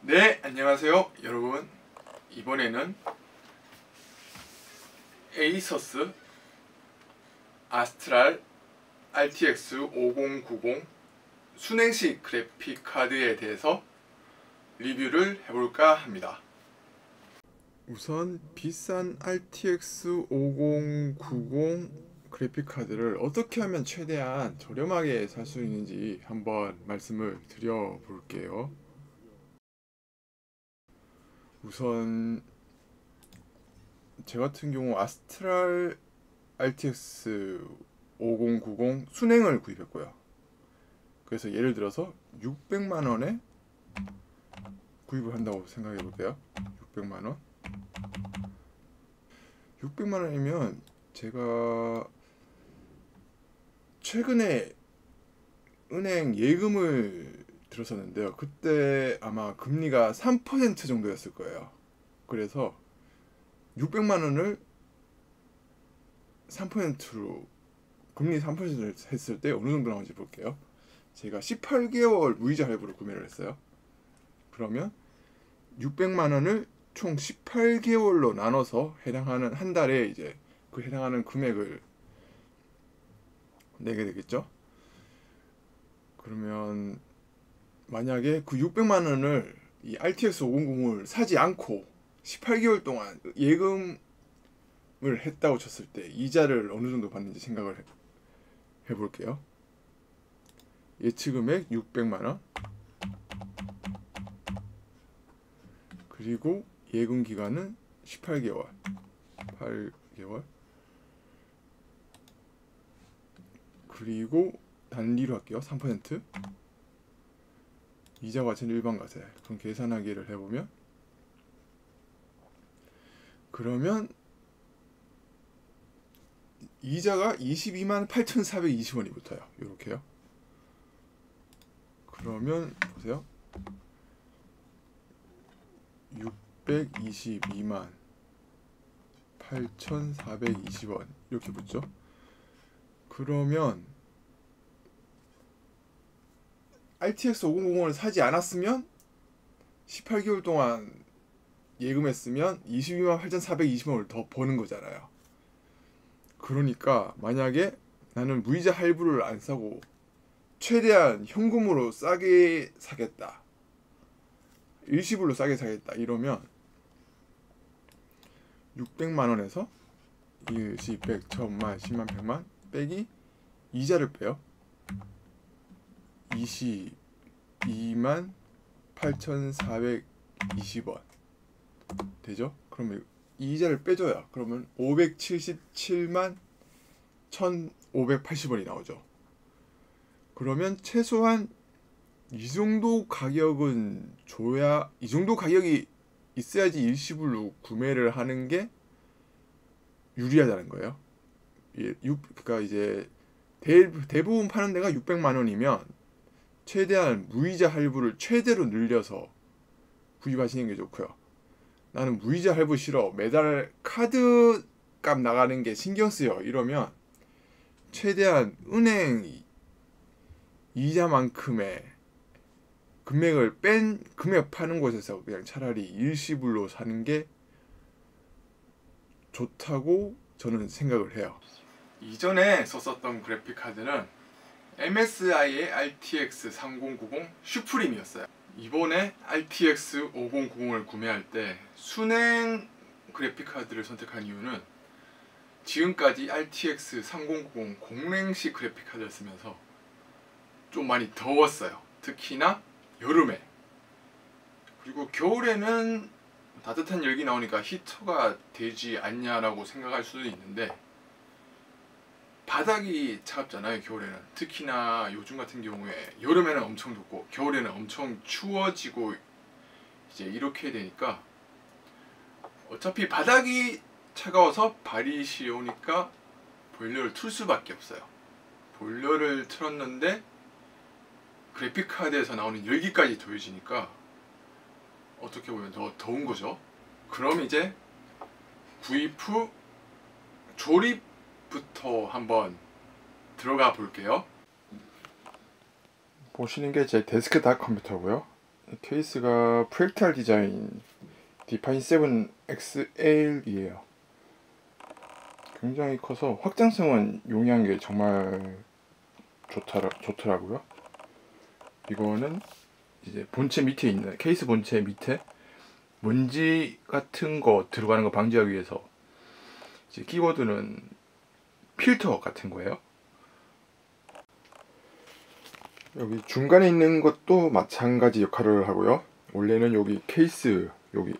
네, 안녕하세요 여러분. 이번에는 에이서스 아스트랄 RTX 5090 순행식 그래픽 카드에 대해서 리뷰를 해볼까 합니다. 우선 비싼 RTX 5090 그래픽 카드를 어떻게 하면 최대한 저렴하게 살 수 있는지 한번 말씀을 드려볼게요. 우선 제 같은 경우 아스트랄 RTX 5090 순행을 구입했고요. 그래서 예를 들어서 600만원에 구입을 한다고 생각해 볼게요. 600만원 600만원이면 제가 최근에 은행 예금을 들었었는데요. 그때 아마 금리가 3% 정도였을 거예요. 그래서 600만원을 3%로 금리 3%를 했을 때 어느 정도 나오는지 볼게요. 제가 18개월 무이자 할부로 구매를 했어요. 그러면 600만원을 총 18개월로 나눠서 해당하는 한 달에 이제 그 해당하는 금액을 내게 되겠죠. 그러면 만약에 그 600만원을 이 RTX 5090을 사지 않고 18개월 동안 예금을 했다고 쳤을 때 이자를 어느 정도 받는지 생각을 해볼게요. 예치금액 600만원 그리고 예금 기간은 18개월 8개월 그리고 단리로 할게요. 3% 이자 과세는 일반 과세. 그럼 계산하기를 해보면 그러면 이자가 22만 8,420원이 붙어요. 이렇게요. 그러면 보세요. 622만 8,420원 이렇게 붙죠. 그러면 RTX 5090을 사지 않았으면 18개월 동안 예금했으면 22만 8,420원을 더 버는 거잖아요. 그러니까 만약에 나는 무이자 할부를 안 사고 최대한 현금으로 싸게 사겠다, 일시불로 싸게 사겠다 이러면 600만원에서 일시 100, 1000만, 10만, 100만 빼기 이자를 빼요. 22만 8,420원 되죠? 그러면 이자를 빼줘요. 그러면 577만 1,580원이 나오죠. 그러면 최소한 이 정도 가격은 줘야, 이 정도 가격이 있어야지 일시불로 구매를 하는 게 유리하다는 거예요. 그러니까 이제 대부분 파는 데가 600만원이면 최대한 무이자 할부를 최대로 늘려서 구입하시는 게 좋고요. 나는 무이자 할부 싫어, 매달 카드 값 나가는 게 신경 쓰여 이러면 최대한 은행 이자만큼의 금액을 뺀 금액 파는 곳에서 그냥 차라리 일시불로 사는 게 좋다고 저는 생각을 해요. 이전에 썼었던 그래픽 카드는 MSI의 RTX 3090 슈프림이었어요. 이번에 RTX 5090을 구매할 때 순행 그래픽 카드를 선택한 이유는 지금까지 RTX 3090 공랭식 그래픽 카드를 쓰면서 좀 많이 더웠어요. 특히나 여름에. 그리고 겨울에는 따뜻한 열기 나오니까 히터가 되지 않냐라고 생각할 수도 있는데 바닥이 차갑잖아요, 겨울에는. 특히나 요즘 같은 경우에 여름에는 엄청 덥고 겨울에는 엄청 추워지고 이제 이렇게 되니까 어차피 바닥이 차가워서 발이 시려우니까 보일러를 틀 수밖에 없어요. 보일러를 틀었는데 그래픽카드에서 나오는 열기까지 더해지니까 어떻게 보면 더 더운 거죠. 그럼 이제 구입 후 조립부터 한번 들어가 볼게요. 보시는 게 제 데스크탑 컴퓨터고요. 케이스가 프랙탈 디자인 디파인 7 XL이에요. 굉장히 커서 확장성은 용이한 게 정말 좋더라고요. 이거는 이제 본체 밑에 있는 케이스 본체 밑에 먼지 같은 거 들어가는 거 방지하기 위해서 이제 키보드는 필터 같은 거예요. 여기 중간에 있는 것도 마찬가지 역할을 하고요. 원래는 여기 케이스 여기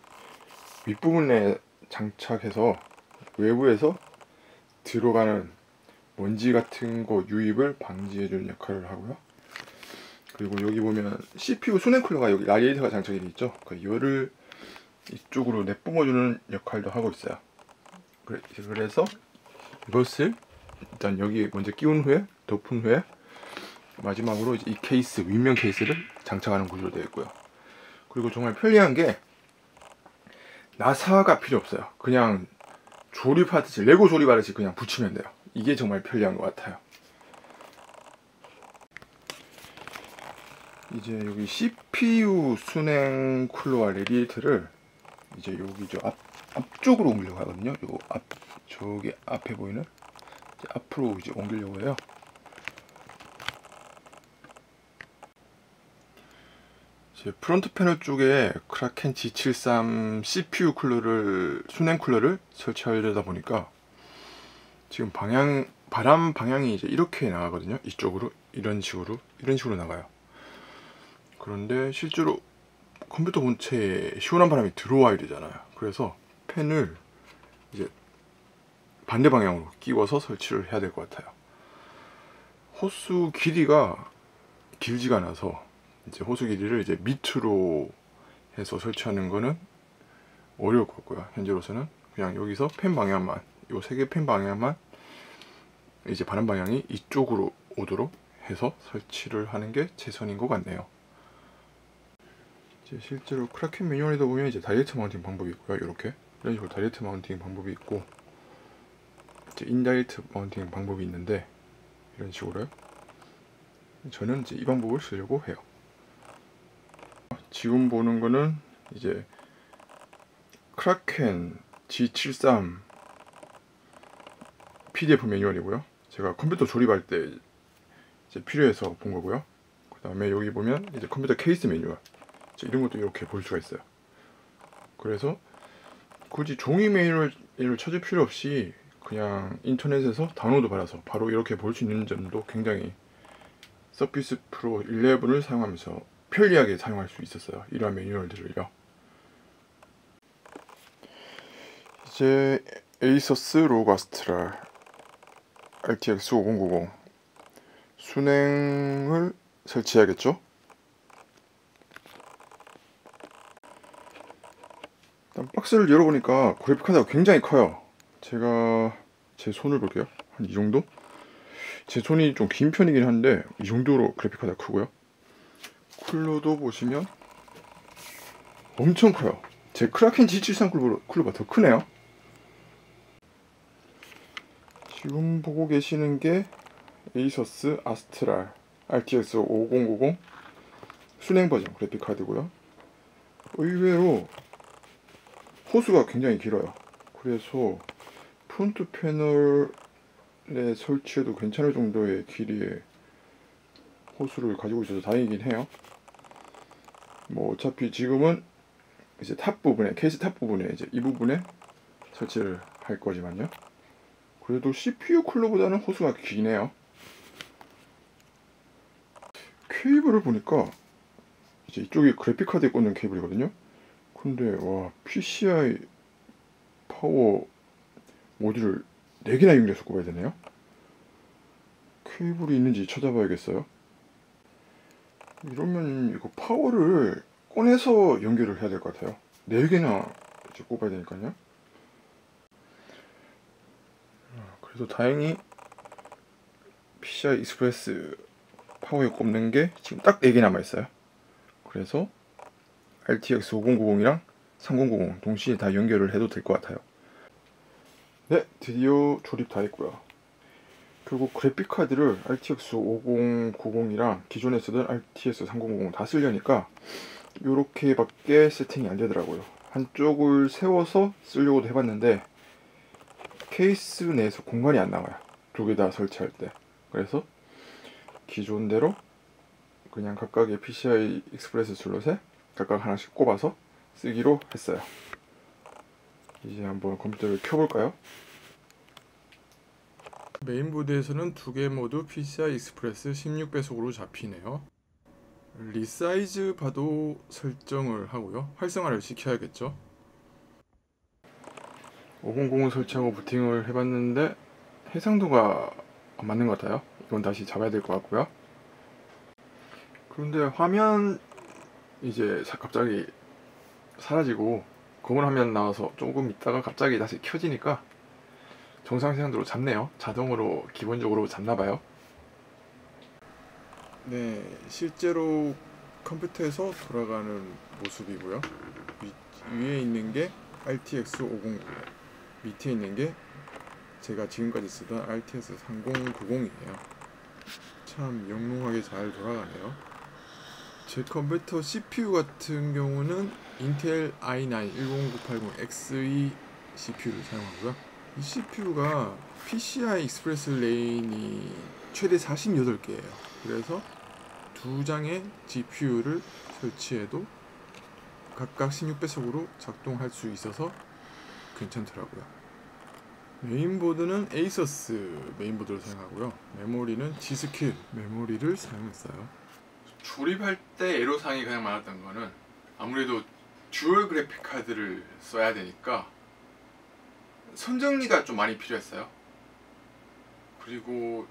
윗부분에 장착해서 외부에서 들어가는 먼지 같은 거 유입을 방지해주는 역할을 하고요. 그리고 여기 보면 CPU 수냉 쿨러가 여기 라디에이터가 장착이 되어 있죠. 열을 이쪽으로 내뿜어주는 역할도 하고 있어요. 그래서 이것을 일단 여기 먼저 끼운 후에 덮은 후에 마지막으로 이제 이 케이스 윗면 케이스를 장착하는 구조로 되어 있고요. 그리고 정말 편리한 게 나사가 필요 없어요. 그냥 조립하듯이 레고 조립하듯이 그냥 붙이면 돼요. 이게 정말 편리한 것 같아요. 이제 여기 CPU 순행 쿨러와 레디에이터를 이제 여기 앞쪽으로 옮기려고 하거든요. 저기 앞에 보이는 이제 앞으로 이제 옮기려고 해요. 이제 프론트 패널 쪽에 크라켄 G73 CPU 순행 쿨러를 설치하려다 보니까 지금 바람 방향이 이제 이렇게 나가거든요. 이쪽으로 이런 식으로 나가요. 그런데 실제로 컴퓨터 본체에 시원한 바람이 들어와야 되잖아요. 그래서 팬을 이제 반대 방향으로 끼워서 설치를 해야 될 것 같아요. 호수 길이가 길지가 않아서 이제 호수 길이를 이제 밑으로 해서 설치하는 거는 어려울 것 같고요. 현재로서는 그냥 여기서 팬 방향만, 요 세 개 팬 방향만 이제 바람 방향이 이쪽으로 오도록 해서 설치를 하는 게 최선인 것 같네요. 이제 실제로 크라켄 매뉴얼에도 보면 이제 다이렉트 마운팅 방법이 있고요. 이렇게 이런 식으로 다이렉트 마운팅 방법이 있고 이제 인다이렉트 마운팅 방법이 있는데 이런 식으로요. 저는 이제 이 방법을 쓰려고 해요. 지금 보는 거는 이제 크라켄 G73 PDF 매뉴얼이고요. 제가 컴퓨터 조립할 때 이제 필요해서 본 거고요. 그 다음에 여기 보면 이제 컴퓨터 케이스 매뉴얼 이런 것도 이렇게 볼 수가 있어요. 그래서 굳이 종이 매뉴얼을 찾을 필요 없이 그냥 인터넷에서 다운로드 받아서 바로 이렇게 볼 수 있는 점도 굉장히 서피스 프로 11을 사용하면서 편리하게 사용할 수 있었어요. 이러한 매뉴얼들을요. 이제 에이서스 로그 아스트랄 RTX 5090 순행을 설치해야겠죠? 일단 박스를 열어보니까 그래픽카드가 굉장히 커요. 제가 제 손을 볼게요. 한 이 정도? 제 손이 좀 긴 편이긴 한데 이 정도로 그래픽카드가 크고요. 쿨러도 보시면 엄청 커요. 제 크라켄 G73 쿨러보다 더 크네요. 지금 보고 계시는 게 에이서스 아스트랄 RTX 5090 순행 버전 그래픽카드고요. 의외로 호수가 굉장히 길어요. 그래서 프론트 패널에 설치해도 괜찮을 정도의 길이의 호수를 가지고 있어서 다행이긴 해요. 뭐 어차피 지금은 이제 탑 부분에 케이스 탑 부분에 이제 이 부분에 설치를 할 거지만요. 그래도 CPU 쿨러보다는 호수가 기네요. 케이블을 보니까 이제 이쪽이 그래픽카드에 꽂는 케이블이거든요. 근데 와 PCI 파워 모듈을 4개나 연결해서 꼽아야 되네요. 케이블이 있는지 찾아봐야겠어요. 이러면 이거 파워를 꺼내서 연결을 해야 될 것 같아요. 4개나 이제 꼽아야 되니까요. 그래도 다행히 PCI 익스프레스 파워에 꼽는 게 지금 딱 4개 남아있어요. 그래서 RTX 5090이랑 3090 동시에 다 연결을 해도 될 것 같아요. 네, 드디어 조립 다 했고요. 결국 그래픽카드를 RTX 5090이랑 기존에 쓰던 RTX 3090 다 쓰려니까 요렇게밖에 세팅이 안 되더라고요. 한쪽을 세워서 쓰려고도 해봤는데 케이스 내에서 공간이 안 나와요. 두 개 다 설치할 때. 그래서 기존대로 그냥 각각의 PCI 익스프레스 슬롯에 각각 하나씩 꼽아서 쓰기로 했어요. 이제 한번 컴퓨터를 켜볼까요? 메인보드에서는 두 개 모두 PCI 익스프레스 16배속으로 잡히네요. 리사이즈 봐도 설정을 하고요. 활성화를 시켜야겠죠. 500을 설치하고 부팅을 해봤는데 해상도가 안 맞는 것 같아요. 이건 다시 잡아야 될 것 같고요. 그런데 화면 이제 갑자기 사라지고 검은 화면 나와서 조금 있다가 갑자기 다시 켜지니까 정상 세상도로 잡네요. 자동으로 기본적으로 잡나봐요. 네, 실제로 컴퓨터에서 돌아가는 모습이고요. 위에 있는 게 RTX 509, 밑에 있는 게 제가 지금까지 쓰던 RTX 3090이에요. 참 영롱하게 잘 돌아가네요. 제 컴퓨터 CPU 같은 경우는 인텔 i9 10980XE CPU를 사용하고요. 이 CPU가 PCI 익스프레스 레인이 최대 48개예요. 그래서 두 장의 GPU를 설치해도 각각 16배속으로 작동할 수 있어서 괜찮더라고요. 메인보드는 에이서스 메인보드를 사용하고요. 메모리는 G스킬 메모리를 사용했어요. 조립할 때 애로사항이 가장 많았던 거는 아무래도 듀얼 그래픽 카드를 써야 되니까 선정리가 좀 많이 필요했어요. 그리고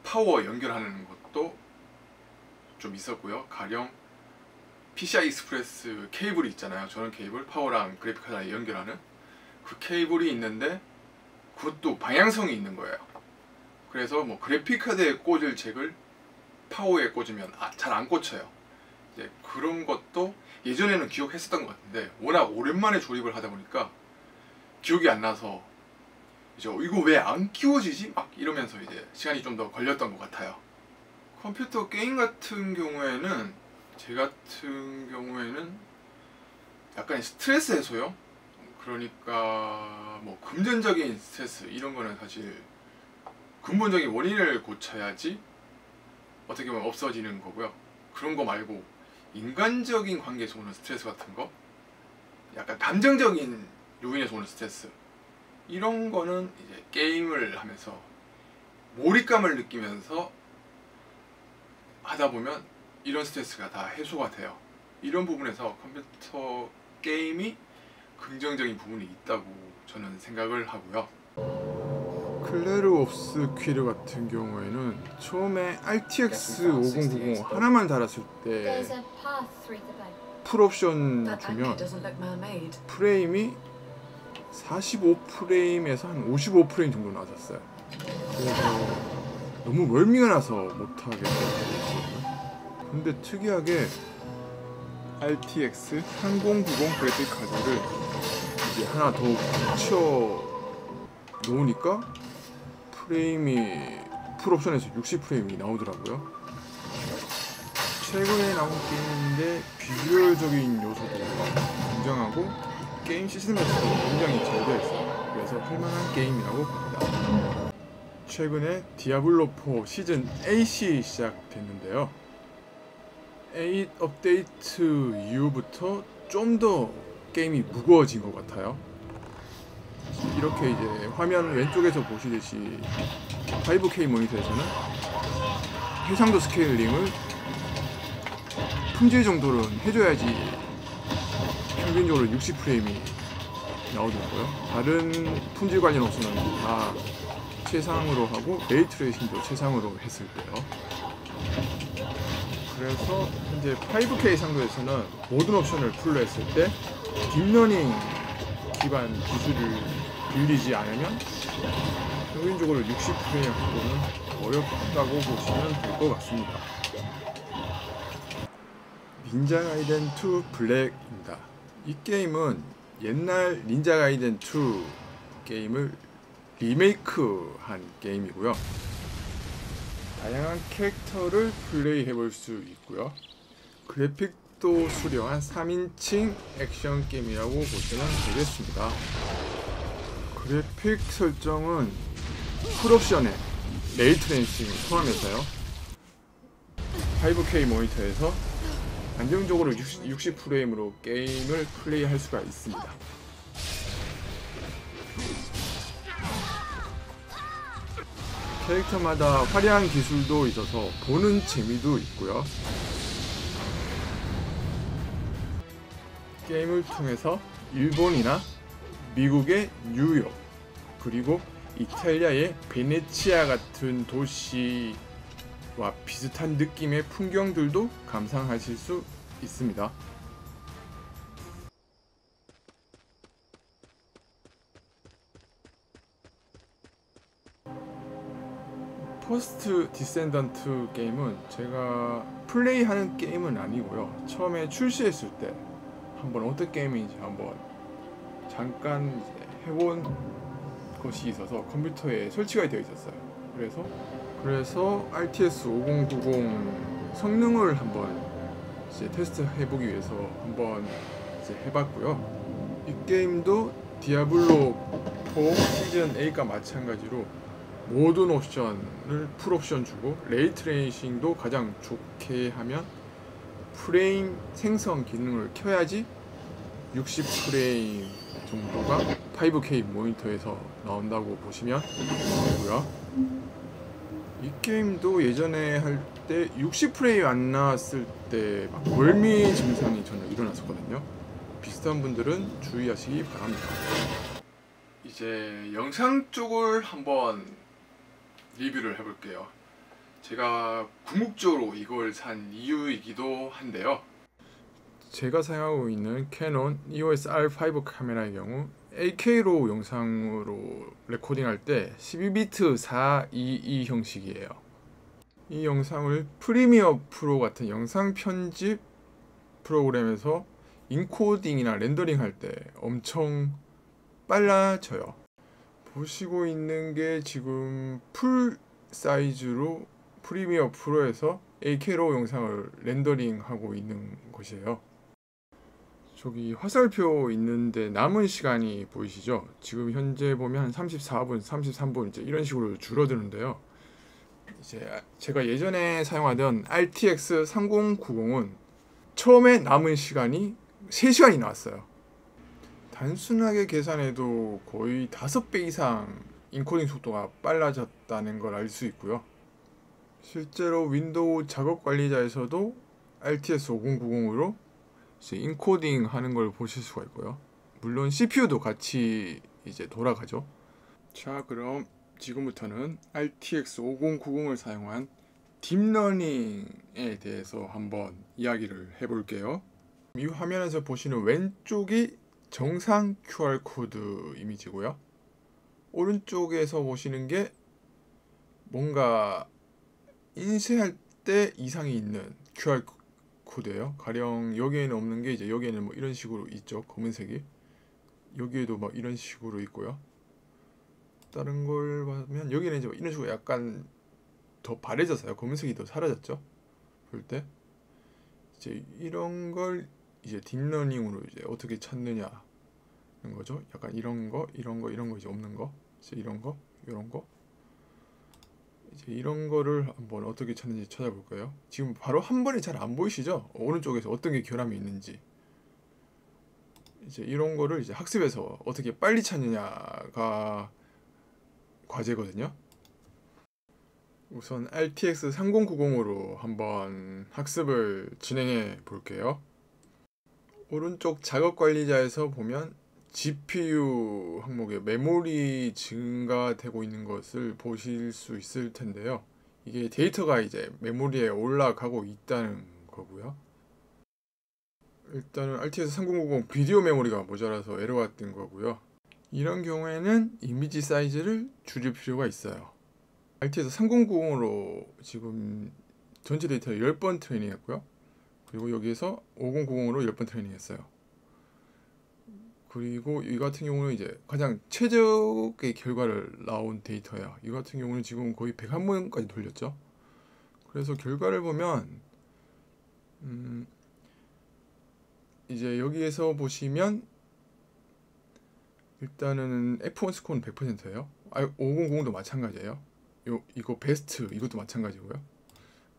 파워 연결하는 것도 좀 있었고요. 가령 PCI 익스프레스 케이블이 있잖아요. 저런 케이블, 파워랑 그래픽 카드랑 연결하는 그 케이블이 있는데 그것도 방향성이 있는 거예요. 그래서 뭐 그래픽 카드에 꽂을 잭을 파워에 꽂으면 잘 안 꽂혀요. 이제 그런 것도 예전에는 기억했었던 것 같은데 워낙 오랜만에 조립을 하다 보니까 기억이 안 나서 이제 이거 왜 안 끼워지지? 막 이러면서 이제 시간이 좀 더 걸렸던 것 같아요. 컴퓨터 게임 같은 경우에는 제 같은 경우에는 약간 스트레스 해소요. 그러니까 뭐 금전적인 스트레스 이런 거는 사실 근본적인 원인을 고쳐야지 어떻게 보면 없어지는 거고요. 그런 거 말고 인간적인 관계에서 오는 스트레스 같은 거, 약간 감정적인 요인에서 오는 스트레스 이런 거는 이제 게임을 하면서 몰입감을 느끼면서 하다 보면 이런 스트레스가 다 해소가 돼요. 이런 부분에서 컴퓨터 게임이 긍정적인 부분이 있다고 저는 생각을 하고요. 클레르 옵스 퀴르 같은 경우에는 처음에 RTX 5090 하나만 달았을 때 풀옵션 주면 프레임이 45프레임에서 한 55프레임 정도 나왔었어요. 그래서 너무 멀미가 나서 못하게 됐거든요. 근데 특이하게 RTX 3090 그래픽 카드를 이제 하나 더 붙여 놓으니까 프레임이 풀옵션에서 60프레임이 나오더라고요. 최근에 나온 게임인데 비주얼적인 요소도 굉장하고 게임 시스템 자체도 굉장히 잘 되어 있어요. 그래서 할만한 게임이라고 봅니다. 최근에 디아블로4 시즌 8이 시작됐는데요. 8 업데이트 이후부터 좀 더 게임이 무거워진 것 같아요. 이렇게 이제 화면 왼쪽에서 보시듯이 5K 모니터에서는 해상도 스케일링을 품질 정도는 해줘야지 평균적으로 60프레임이 나오더라고요. 다른 품질 관련 업소는 다 최상으로 하고 레이트레이싱도 최상으로 했을 때요. 그래서 현재 5K 상도에서는 모든 옵션을 풀로 했을 때 딥러닝 기반 기술을 빌리지 않으면 평균적으로 60프레임 정도는 어렵다고 보시면 될 것 같습니다. 닌자 가이덴 2 블랙입니다. 이 게임은 옛날 닌자 가이덴 2 게임을 리메이크한 게임이고요. 다양한 캐릭터를 플레이해볼 수 있고요. 그래픽 그래픽도 수려한 3인칭 액션 게임이라고 보시면 되겠습니다. 그래픽 설정은 풀옵션에 레이트레이싱을 포함해서요. 5K 모니터에서 안정적으로 60프레임으로 게임을 플레이할 수가 있습니다. 캐릭터마다 화려한 기술도 있어서 보는 재미도 있고요. 게임을 통해서 일본이나 미국의 뉴욕, 그리고 이탈리아의 베네치아 같은 도시와 비슷한 느낌의 풍경들도 감상하실 수 있습니다. 퍼스트 디센던트 게임은 제가 플레이하는 게임은 아니고요. 처음에 출시했을 때 한번 어떤 게임인지 한번 잠깐 이제 해본 것이 있어서 컴퓨터에 설치가 되어 있었어요. 그래서 RTS 5090 성능을 한번 이제 테스트 해보기 위해서 한번 이제 해봤고요. 이 게임도 디아블로 4 시즌 8과 마찬가지로 모든 옵션을 풀옵션 주고 레이트레이싱도 가장 좋게 하면 프레임 생성 기능을 켜야지 60프레임 정도가 5K 모니터에서 나온다고 보시면 되고요. 이 게임도 예전에 할 때 60프레임 안 나왔을 때 막 멀미 증상이 저는 일어났었거든요. 비슷한 분들은 주의하시기 바랍니다. 이제 영상 쪽을 한번 리뷰를 해볼게요. 제가 궁극적으로 이걸 산 이유이기도 한데요. 제가 사용하고 있는 캐논 EOS R5 카메라의 경우 8K로 영상으로 레코딩할 때 12비트 422 형식이에요. 이 영상을 프리미어 프로 같은 영상 편집 프로그램에서 인코딩이나 렌더링 할 때 엄청 빨라져요. 보시고 있는 게 지금 풀 사이즈로 프리미어 프로에서 8K로 영상을 렌더링 하고 있는 것이에요. 저기 화살표 있는데 남은 시간이 보이시죠? 지금 현재 보면 한 34분, 33분 이제 이런 식으로 줄어드는데요. 이제 제가 예전에 사용하던 RTX 3090은 처음에 남은 시간이 3시간이 나왔어요. 단순하게 계산해도 거의 5배 이상 인코딩 속도가 빨라졌다는 걸 알 수 있고요. 실제로 윈도우 작업 관리자에서도 RTS 5090으로 인코딩 하는 걸 보실 수가 있고요. 물론 CPU도 같이 이제 돌아가죠. 자, 그럼 지금부터는 RTX 5090을 사용한 딥러닝에 대해서 한번 이야기를 해볼게요. 이 화면에서 보시는 왼쪽이 정상 QR코드 이미지고요. 오른쪽에서 보시는 게 뭔가 인쇄할 때 이상이 있는 QR코드예요. 가령 여기에는 없는 게 이제 여기에는 뭐 이런 식으로 있죠. 검은색이. 여기에도 막 이런 식으로 있고요. 다른 걸 보면 여기는 이제 이런 식으로 약간 더 바래졌어요. 검은색이 더 사라졌죠. 볼 때 이제 이런 걸 이제 딥러닝으로 이제 어떻게 찾느냐는 거죠. 약간 이런 거 이제 없는 거, 이제 이런 거, 이런 거, 이제 이런 거를 한번 어떻게 찾는지 찾아볼까요? 지금 바로 한 번에 잘 안 보이시죠? 오른쪽에서 어떤 게 결함이 있는지. 이제 이런 거를 이제 학습에서 어떻게 빨리 찾느냐가 과제거든요. 우선 RTX 3090으로 한번 학습을 진행해 볼게요. 오른쪽 작업 관리자에서 보면 GPU 항목에 메모리 증가되고 있는 것을 보실 수 있을 텐데요. 이게 데이터가 이제 메모리에 올라가고 있다는 거고요. 일단은 RTS 3090 비디오 메모리가 모자라서 에러가 뜬 거고요. 이런 경우에는 이미지 사이즈를 줄일 필요가 있어요. RTS 3090으로 지금 전체 데이터를 10번 트레이닝 했고요. 그리고 여기에서 5090으로 10번 트레이닝 했어요. 그리고 이 같은 경우는 이제 가장 최적의 결과를 나온 데이터예요. 이 같은 경우는 지금 거의 101번까지 돌렸죠. 그래서 결과를 보면 이제 여기에서 보시면 일단은 F1 스코어는 100%예요. 500도 마찬가지예요. 이거 베스트 이것도 마찬가지고요.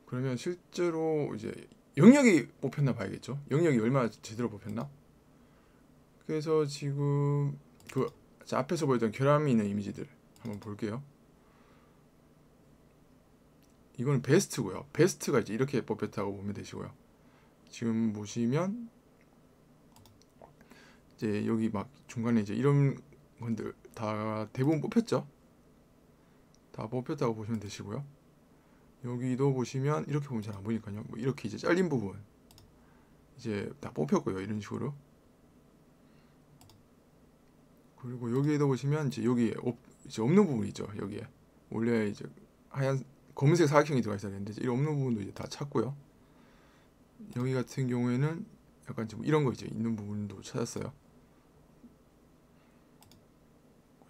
그러면 실제로 이제 영역이 뽑혔나 봐야겠죠. 영역이 얼마나 제대로 뽑혔나? 그래서 지금 그 앞에서 보였던 결함이 있는 이미지들 한번 볼게요. 이거는 베스트고요. 베스트가 이제 이렇게 뽑혔다고 보면 되시고요. 지금 보시면 이제 여기 막 중간에 이제 이런 건들 다 대부분 뽑혔죠. 다 뽑혔다고 보시면 되시고요. 여기도 보시면 이렇게 보면 잘 안 보이니까요. 뭐 이렇게 이제 잘린 부분 이제 다 뽑혔고요. 이런 식으로. 그리고 여기에도 보시면 이제 여기에 이제 없는 부분이 있죠. 여기에 원래 이제 하얀 검은색 사각형이 들어가 있어야 되는데 이런 없는 부분도 이제 다 찾고요. 여기 같은 경우에는 약간 좀 이런 거 이제 있는 부분도 찾았어요.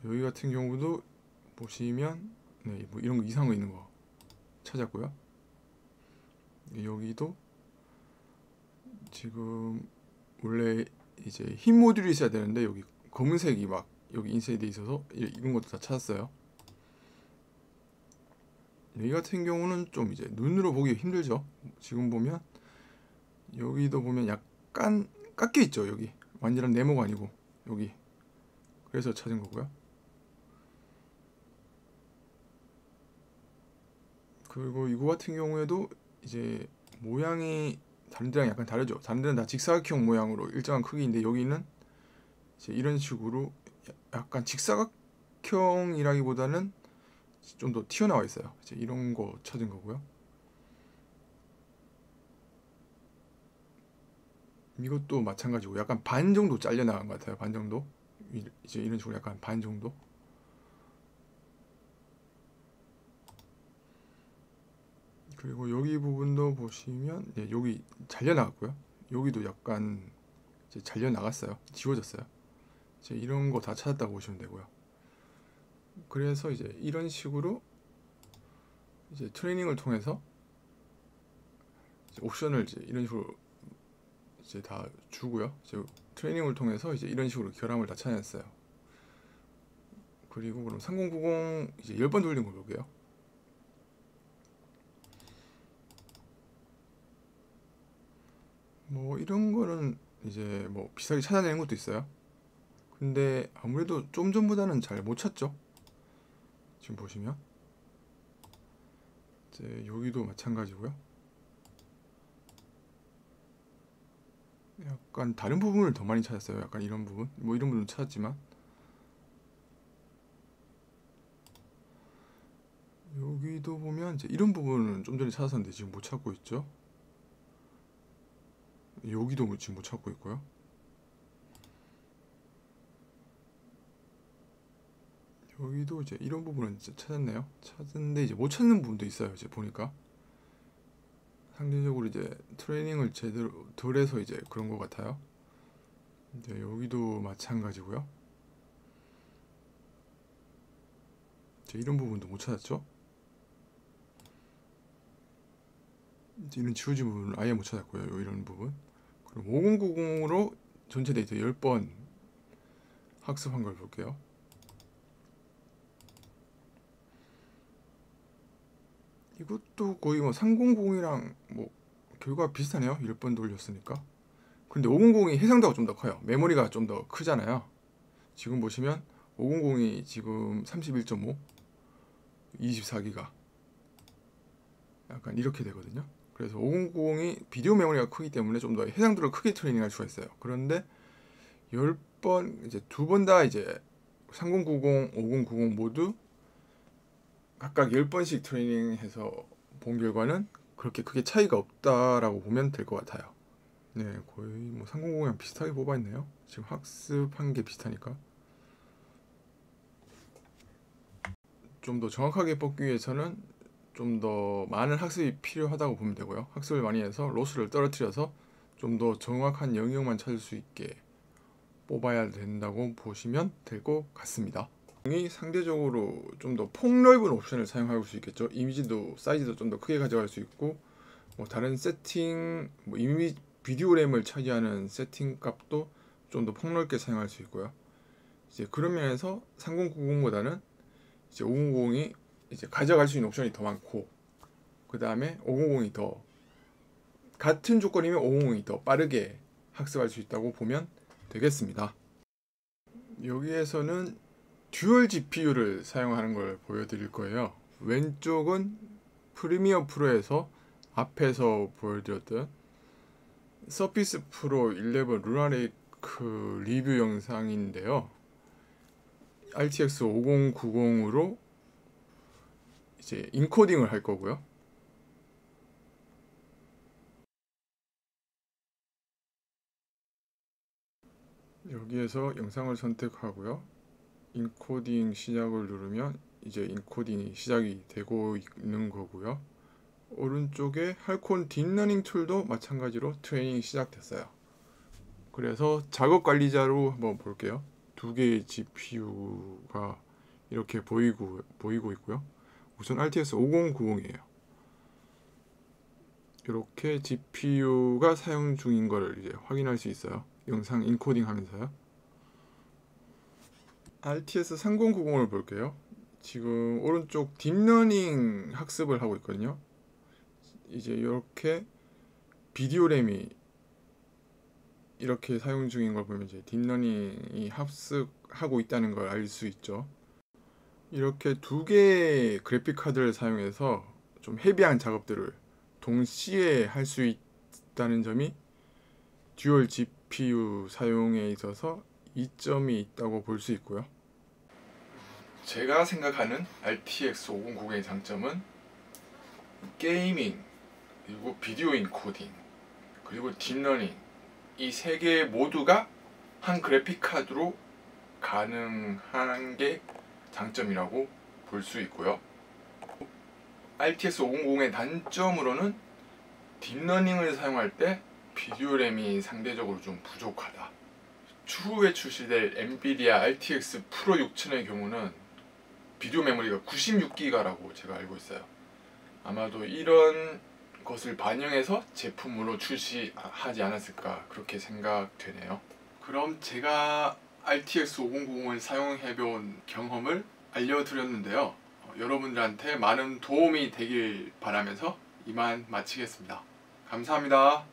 여기 같은 경우도 보시면 네, 뭐 이런 거 이상한 거 있는 거 찾았고요. 여기도 지금 원래 이제 흰 모듈이 있어야 되는데 여기 검은색이 막 여기 인쇄돼 있어서 이런 것도 다 찾았어요. 여기 같은 경우는 좀 이제 눈으로 보기 힘들죠. 지금 보면 여기도 보면 약간 깎여 있죠. 여기 완전한 네모가 아니고 여기 그래서 찾은 거고요. 그리고 이거 같은 경우에도 이제 모양이 다른 데랑 약간 다르죠. 다른 데는 다 직사각형 모양으로 일정한 크기인데 여기는 이제 이런 식으로 약간 직사각형이라기보다는 좀 더 튀어나와 있어요. 이제 이런 거 찾은 거고요. 이것도 마찬가지고 약간 반 정도 잘려 나간 것 같아요. 반 정도. 이제 이런 식으로 약간 반 정도. 그리고 여기 부분도 보시면 네, 여기 잘려 나갔고요. 여기도 약간 이제 잘려 나갔어요. 지워졌어요. 이제 이런 거 다 찾았다고 보시면 되고요. 그래서 이제 이런 식으로 이제 트레이닝을 통해서 이제 옵션을 이제 이런 식으로 이제 다 주고요. 이제 트레이닝을 통해서 이제 이런 식으로 결함을 다 찾아냈어요. 그리고 그럼 3090 이제 10번 돌린 거 볼게요. 뭐 이런 거는 이제 뭐 비슷하게 찾아내는 것도 있어요. 근데 아무래도 좀 전보다는 잘 못 찾죠. 지금 보시면 이제 여기도 마찬가지고요. 약간 다른 부분을 더 많이 찾았어요. 약간 이런 부분, 뭐 이런 부분도 찾았지만 여기도 보면 이제 이런 부분은 좀 전에 찾았었는데 지금 못 찾고 있죠. 여기도 지금 못 찾고 있고요. 여기도 이제 이런 부분은 이제 찾았네요. 찾았는데 이제 못 찾는 부분도 있어요. 이제 보니까 상대적으로 이제 트레이닝을 제대로 덜 해서 이제 그런 것 같아요. 이제 여기도 마찬가지고요. 이제 이런 부분도 못 찾았죠. 이제 이런 지워진 부분은 아예 못 찾았고요. 이런 부분. 그럼 5090으로 전체 데이터 10번 학습한 걸 볼게요. 이것도 거의 뭐 300이랑 뭐 결과 비슷하네요. 10번 돌렸으니까. 근데 500이 해상도가 좀 더 커요. 메모리가 좀 더 크잖아요. 지금 보시면 500이 지금 31.5 24기가 약간 이렇게 되거든요. 그래서 5090이 비디오 메모리가 크기 때문에 좀 더 해상도를 크게 트레이닝할 수가 있어요. 그런데 10번 이제 두 번 다 이제 3090, 5090 모두 각각 10번씩 트레이닝해서 본 결과는 그렇게 크게 차이가 없다라고 보면 될 것 같아요. 네, 거의 뭐 3090이랑 비슷하게 뽑아있네요. 지금 학습한 게 비슷하니까. 좀 더 정확하게 뽑기 위해서는 좀 더 많은 학습이 필요하다고 보면 되고요. 학습을 많이 해서 로스를 떨어뜨려서 좀 더 정확한 영역만 찾을 수 있게 뽑아야 된다고 보시면 될 것 같습니다. 이 상대적으로 좀 더 폭넓은 옵션을 사용할 수 있겠죠. 이미지도 사이즈도 좀 더 크게 가져갈 수 있고 뭐 다른 세팅, 뭐 이미지 비디오 램을 차지하는 세팅 값도 좀 더 폭넓게 사용할 수 있고요. 이제 그런 면에서 3090보다는 이제 5090이 이제 가져갈 수 있는 옵션이 더 많고, 그 다음에 500이 더 같은 조건이면 500이 더 빠르게 학습할 수 있다고 보면 되겠습니다. 여기에서는 듀얼 GPU를 사용하는 걸 보여드릴 거예요. 왼쪽은 프리미어 프로에서 앞에서 보여드렸던 서피스 프로 11 루나레이크 리뷰 영상인데요. RTX 5090으로 이제 인코딩을 할 거고요. 여기에서 영상을 선택하고요. 인코딩 시작을 누르면 이제 인코딩이 시작이 되고 있는 거고요. 오른쪽에 할콘 딥러닝 툴도 마찬가지로 트레이닝이 시작됐어요. 그래서 작업 관리자로 한번 볼게요. 두 개의 GPU가 이렇게 보이고 있고요. 우선 RTX 5090이에요. 이렇게 GPU가 사용 중인 걸 이제 확인할 수 있어요. 영상 인코딩 하면서요. RTX 3090을 볼게요. 지금 오른쪽 딥러닝 학습을 하고 있거든요. 이제 이렇게 비디오 램이 이렇게 사용 중인 걸 보면 이제 딥러닝이 합숙하고 있다는 걸 알 수 있죠. 이렇게 두 개의 그래픽 카드를 사용해서 좀 헤비한 작업들을 동시에 할 수 있다는 점이 듀얼 GPU 사용에 있어서 이점이 있다고 볼 수 있고요. 제가 생각하는 RTX 5090의 장점은 게이밍, 그리고 비디오 인코딩, 그리고 딥러닝, 이 세 개 모두가 한 그래픽 카드로 가능한 게 장점이라고 볼 수 있고요. RTX 5090의 단점으로는 딥러닝을 사용할 때 비디오 램이 상대적으로 좀 부족하다. 추후에 출시될 엔비디아 RTX 프로 6000의 경우는 비디오 메모리가 96기가라고 제가 알고 있어요. 아마도 이런 것을 반영해서 제품으로 출시하지 않았을까 그렇게 생각되네요. 그럼 제가 RTX 5090을 사용해본 경험을 알려드렸는데요. 여러분들한테 많은 도움이 되길 바라면서 이만 마치겠습니다. 감사합니다.